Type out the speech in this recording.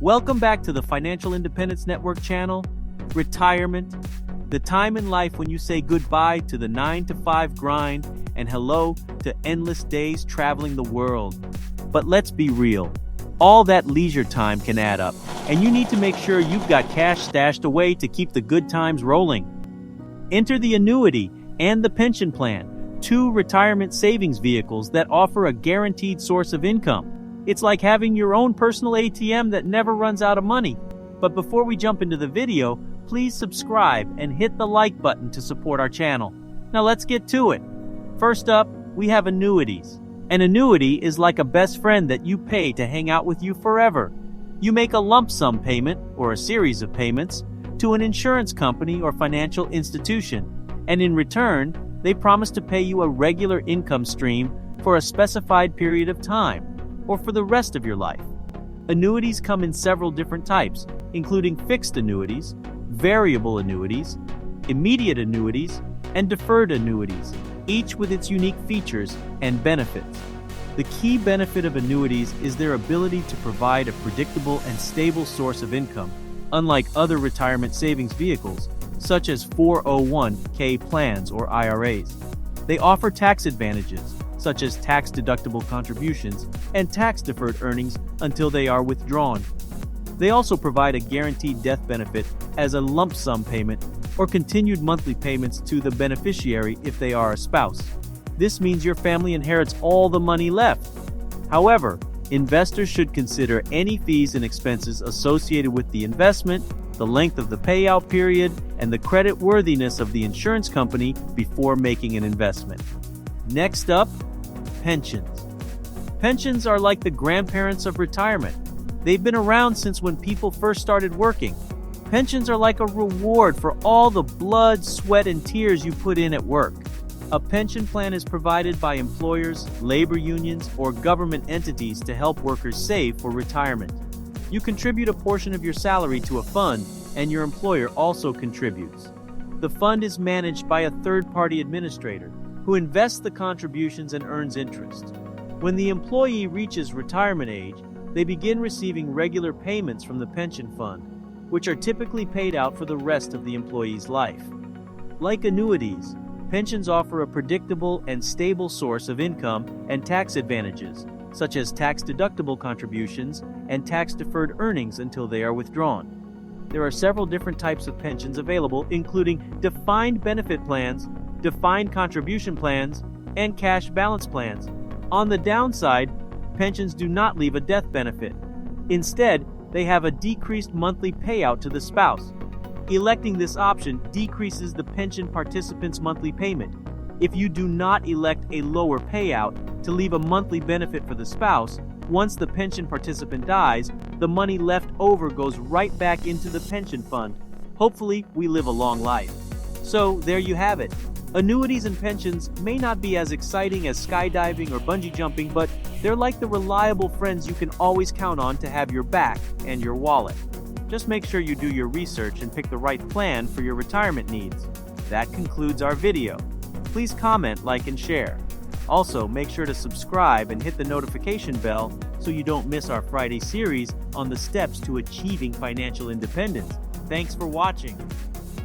Welcome back to the Financial Independence Network channel. Retirement, the time in life when you say goodbye to the 9-to-5 grind and hello to endless days traveling the world. But let's be real, all that leisure time can add up, and you need to make sure you've got cash stashed away to keep the good times rolling. Enter the annuity and the pension plan, two retirement savings vehicles that offer a guaranteed source of income. It's like having your own personal ATM that never runs out of money. But before we jump into the video, please subscribe and hit the like button to support our channel. Now let's get to it. First up, we have annuities. An annuity is like a best friend that you pay to hang out with you forever. You make a lump sum payment, or a series of payments, to an insurance company or financial institution, and in return, they promise to pay you a regular income stream for a specified period of time, or for the rest of your life. Annuities come in several different types, including fixed annuities, variable annuities, immediate annuities, and deferred annuities, each with its unique features and benefits. The key benefit of annuities is their ability to provide a predictable and stable source of income, unlike other retirement savings vehicles, such as 401k plans or IRAs. They offer tax advantages, such as tax-deductible contributions and tax-deferred earnings until they are withdrawn. They also provide a guaranteed death benefit as a lump sum payment or continued monthly payments to the beneficiary if they are a spouse. This means your family inherits all the money left. However, investors should consider any fees and expenses associated with the investment, the length of the payout period, and the credit worthiness of the insurance company before making an investment. Next up, pensions. Pensions are like the grandparents of retirement. They've been around since when people first started working. Pensions are like a reward for all the blood, sweat, and tears you put in at work. A pension plan is provided by employers, labor unions, or government entities to help workers save for retirement. You contribute a portion of your salary to a fund, and your employer also contributes. The fund is managed by a third-party administrator who invests the contributions and earns interest. When the employee reaches retirement age, they begin receiving regular payments from the pension fund, which are typically paid out for the rest of the employee's life. Like annuities, pensions offer a predictable and stable source of income and tax advantages, such as tax-deductible contributions and tax-deferred earnings until they are withdrawn. There are several different types of pensions available, including defined benefit plans, defined contribution plans, and cash balance plans. On the downside, pensions do not leave a death benefit. Instead, they have a decreased monthly payout to the spouse. Electing this option decreases the pension participant's monthly payment. If you do not elect a lower payout to leave a monthly benefit for the spouse, once the pension participant dies, the money left over goes right back into the pension fund. Hopefully, we live a long life. So, there you have it. Annuities and pensions may not be as exciting as skydiving or bungee jumping, but they're like the reliable friends you can always count on to have your back and your wallet. Just make sure you do your research and pick the right plan for your retirement needs. That concludes our video. Please comment, like, and share. Also, make sure to subscribe and hit the notification bell so you don't miss our Friday series on the steps to achieving financial independence. Thanks for watching.